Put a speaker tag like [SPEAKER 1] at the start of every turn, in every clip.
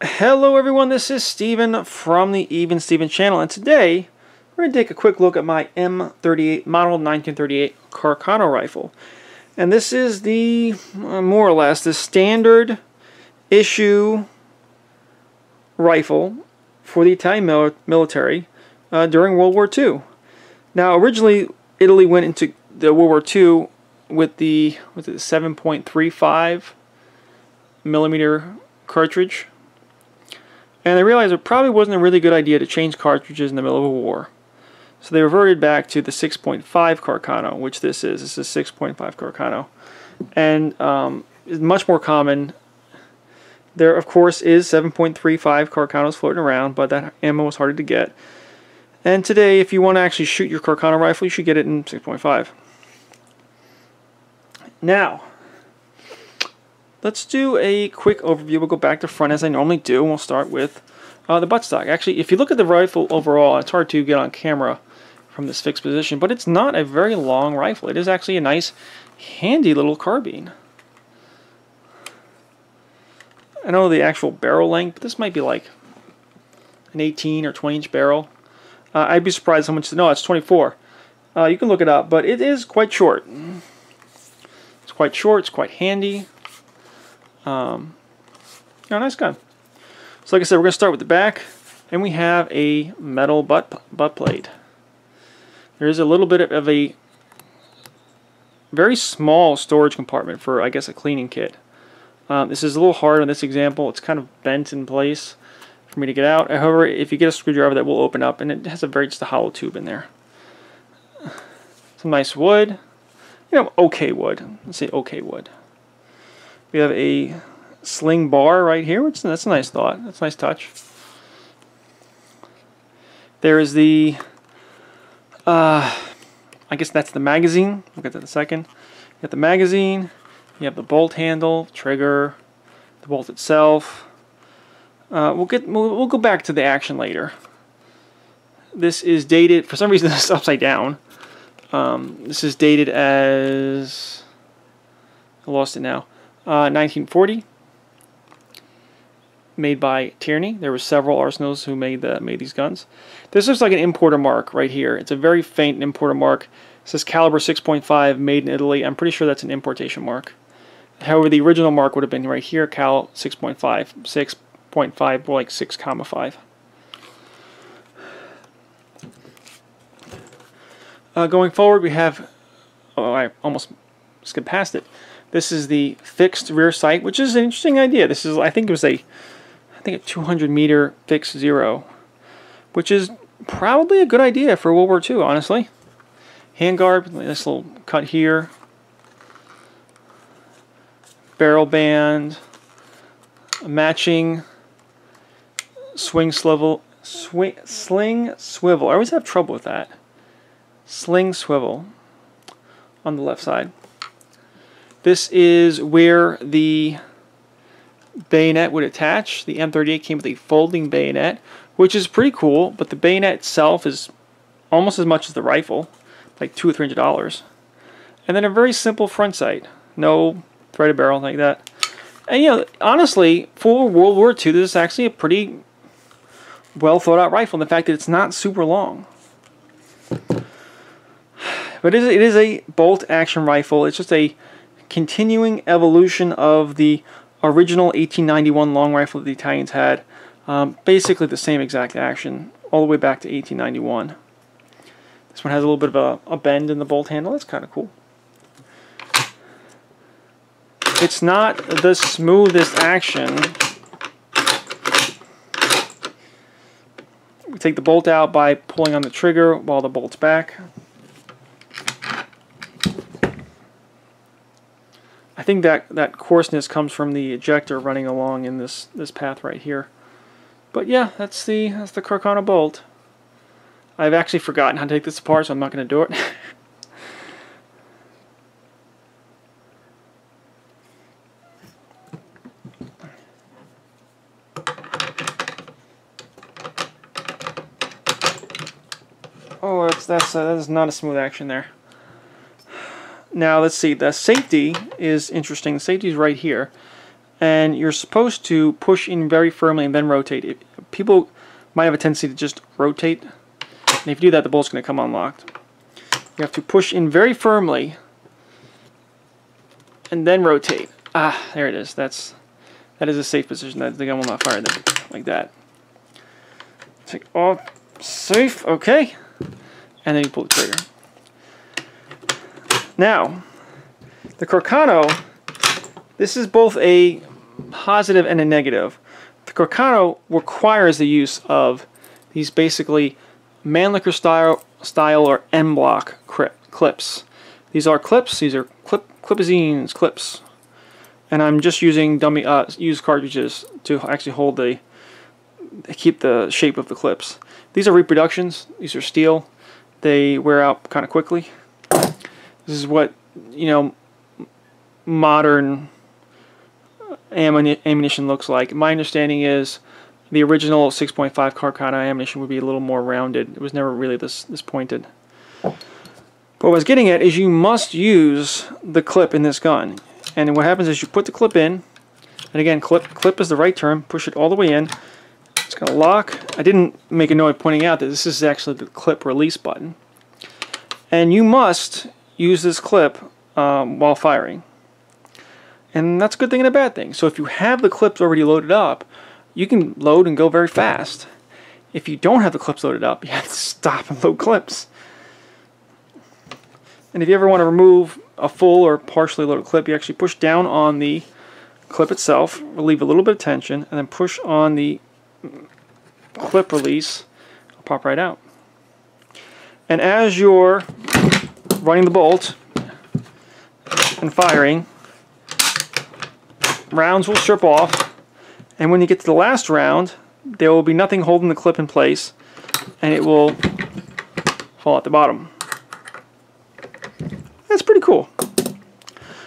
[SPEAKER 1] Hello everyone, this is Steven from the Even Steven channel, and today we're going to take a quick look at my M38 model 1938 Carcano rifle. And this is the, more or less, the standard issue rifle for the Italian military during World War II. Now originally Italy went into the World War II with the 7.35 millimeter cartridge. And they realized it probably wasn't a really good idea to change cartridges in the middle of a war. So they reverted back to the 6.5 Carcano, which this is. This is 6.5 Carcano. And is much more common. There, of course, is 7.35 Carcanos floating around, but that ammo is harder to get. And today, if you want to actually shoot your Carcano rifle, you should get it in 6.5. Now, let's do a quick overview. We'll go back to front as I normally do, and we'll start with the buttstock. Actually, if you look at the rifle overall, it's hard to get on camera from this fixed position, but it's not a very long rifle. It is actually a nice, handy little carbine. I know the actual barrel length, but this might be like an 18 or 20 inch barrel. I'd be surprised how much, no, it's 24. You can look it up, but it is quite short. It's quite short, it's quite handy. Nice gun. So like I said, we're going to start with the back, and we have a metal butt plate. There is a little bit of a very small storage compartment for, I guess, a cleaning kit. This is a little hard on this example. It's kind of bent in place for me to get out. However, if you get a screwdriver, that will open up, and it has just a hollow tube in there. Some nice wood. Okay wood. Let's say okay wood. We have a sling bar right here, which that's a nice thought. That's a nice touch. There is the, I guess that's the magazine. We'll get to that in a second. You have the magazine. You have the bolt handle, trigger, the bolt itself. We'll go back to the action later. This is dated. For some reason, this is upside down. This is dated as, I lost it now. 1940, made by Tierney. There were several arsenals who made these guns. This looks like an importer mark right here. It's a very faint importer mark. It says caliber 6.5, made in Italy. I'm pretty sure that's an importation mark. However, the original mark would have been right here, cal 6.5, 6.5, like 6,5. Going forward, we have, I almost skipped past it. This is the fixed rear sight, which is an interesting idea. This is, I think it was a 200 meter fixed zero, which is probably a good idea for World War II, honestly. Handguard, this little cut here. Barrel band, matching sling swivel. I always have trouble with that. Sling swivel on the left side. This is where the bayonet would attach. The M38 came with a folding bayonet, which is pretty cool, but the bayonet itself is almost as much as the rifle, like $200 or $300. And then a very simple front sight. No threaded barrel like that. And honestly, for World War II, this is actually a pretty well thought out rifle, and the fact that it's not super long. But it is a bolt action rifle. It's just a continuing evolution of the original 1891 long rifle that the Italians had. Basically the same exact action all the way back to 1891. This one has a little bit of a bend in the bolt handle. That's kind of cool. It's not the smoothest action. We take the bolt out by pulling on the trigger while the bolt's back. I think that coarseness comes from the ejector running along in this path right here. But yeah, that's the Carcano bolt. I've actually forgotten how to take this apart, so I'm not going to do it. Oh, that is not a smooth action there. Now let's see, the safety is interesting. The safety is right here. and you're supposed to push in very firmly and then rotate. People might have a tendency to just rotate, and if you do that, the bolt's going to come unlocked. You have to push in very firmly and then rotate. Ah, there it is. That is a safe position. The gun will not fire that like that. Take off, safe, okay, and then you pull the trigger. Now, the Carcano, this is both a positive and a negative. The Carcano requires the use of these basically Mannlicher style or M-block clips. These are clips. These are clipazines clips, and I'm just using dummy used cartridges to actually keep the shape of the clips. These are reproductions. These are steel. They wear out kind of quickly. This is what, you know, modern ammunition looks like. My understanding is the original 6.5 Carcano ammunition would be a little more rounded. It was never really this pointed. But what I was getting at is you must use the clip in this gun. And what happens is you put the clip in, and again, clip is the right term, push it all the way in. It's going to lock. I didn't make a note pointing out that this is actually the clip release button. And you must use this clip while firing. And that's a good thing and a bad thing. So if you have the clips already loaded up, you can load and go very fast. If you don't have the clips loaded up, you have to stop and load clips. And if you ever want to remove a full or partially loaded clip, you actually push down on the clip itself, relieve a little bit of tension, and then push on the clip release. It'll pop right out. And as you're running the bolt and firing, rounds will strip off, and when you get to the last round, there will be nothing holding the clip in place, and it will fall at the bottom. That's pretty cool.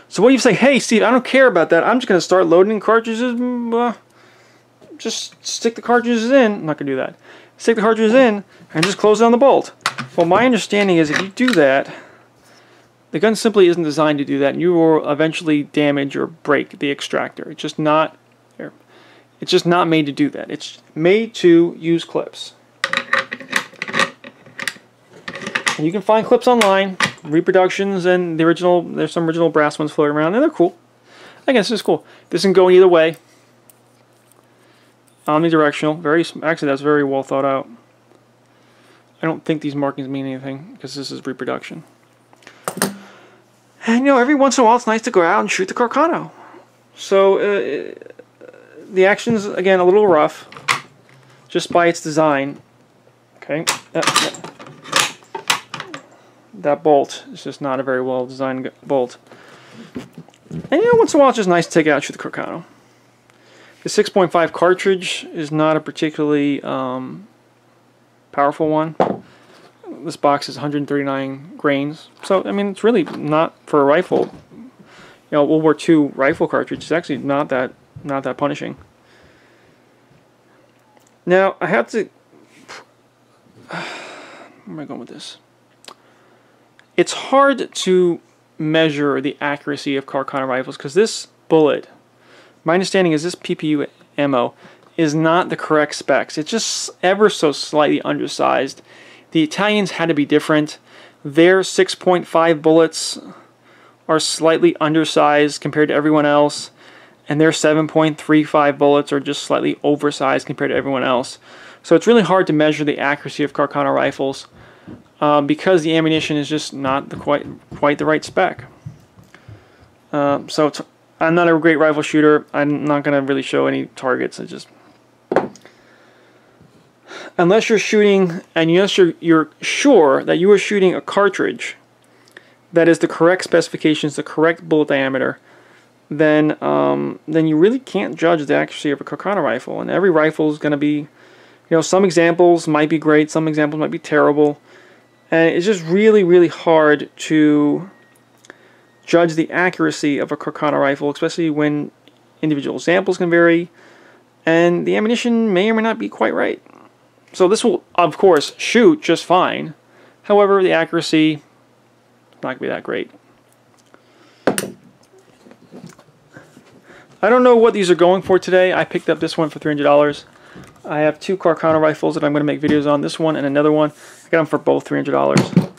[SPEAKER 1] So what do you say, hey Steve, I don't care about that, I'm just going to start loading cartridges, just stick the cartridges in. I'm not going to do that. Stick the cartridges in and just close down the bolt. Well, my understanding is if you do that, the gun simply isn't designed to do that, and you will eventually damage or break the extractor. It's just not made to do that. It's made to use clips. And you can find clips online, reproductions, and the original. There's some original brass ones floating around, and they're cool. I guess this is cool. This can go either way. Omnidirectional. Actually, that's very well thought out. I don't think these markings mean anything because this is reproduction. And you know, every once in a while, it's nice to go out and shoot the Carcano. So the action's again a little rough, just by its design. Okay, that bolt is just not a very well designed bolt. And you know, once in a while, it's just nice to take it out and shoot the Carcano. The 6.5 cartridge is not a particularly powerful one. This box is 139 grains, so I mean it's really not for a rifle. You know, World War II rifle cartridge is actually not that punishing. Now I have to. Where am I going with this? It's hard to measure the accuracy of Carcano rifles because this bullet, my understanding is this PPU ammo is not the correct specs. It's just ever so slightly undersized. The Italians had to be different. Their 6.5 bullets are slightly undersized compared to everyone else, and their 7.35 bullets are just slightly oversized compared to everyone else. So it's really hard to measure the accuracy of Carcano rifles because the ammunition is just not quite the right spec. So I'm not a great rifle shooter. I'm not going to really show any targets. It's just, unless you're shooting, and unless you're sure that you are shooting a cartridge that is the correct specifications, the correct bullet diameter, then you really can't judge the accuracy of a Carcano rifle. And every rifle is going to be, you know, some examples might be great, some examples might be terrible, and it's just really, really hard to judge the accuracy of a Carcano rifle, especially when individual samples can vary, and the ammunition may or may not be quite right. So this will, of course, shoot just fine. However, the accuracy is not going to be that great. I don't know what these are going for today. I picked up this one for $300. I have 2 Carcano rifles that I'm going to make videos on. This one and another one. I got them for both $300.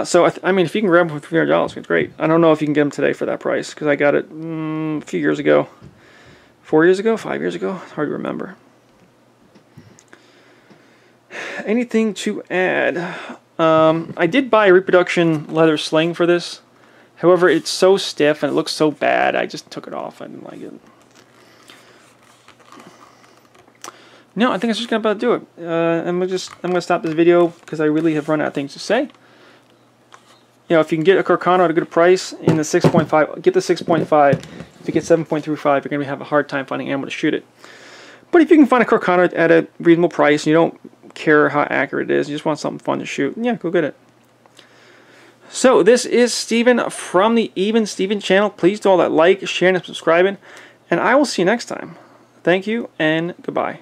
[SPEAKER 1] So I mean, if you can grab them for $300, it's great. I don't know if you can get them today for that price because I got it a few years ago. 4 years ago? 5 years ago? It's hard to remember. Anything to add? I did buy a reproduction leather sling for this. However, it's so stiff and it looks so bad, I just took it off. I didn't like it. No, I think it's just gonna about do it. I'm gonna stop this video because I really have run out of things to say. You know, if you can get a Carcano at a good price in the 6.5, get the 6.5. If you get 7.35, you're gonna have a hard time finding ammo to shoot it. But if you can find a Carcano at a reasonable price and you don't care how accurate it is, you just want something fun to shoot, yeah, go get it. So this is Steven from the Even Steven channel. Please do all that like, sharing, and subscribing, and I will see you next time. Thank you and goodbye.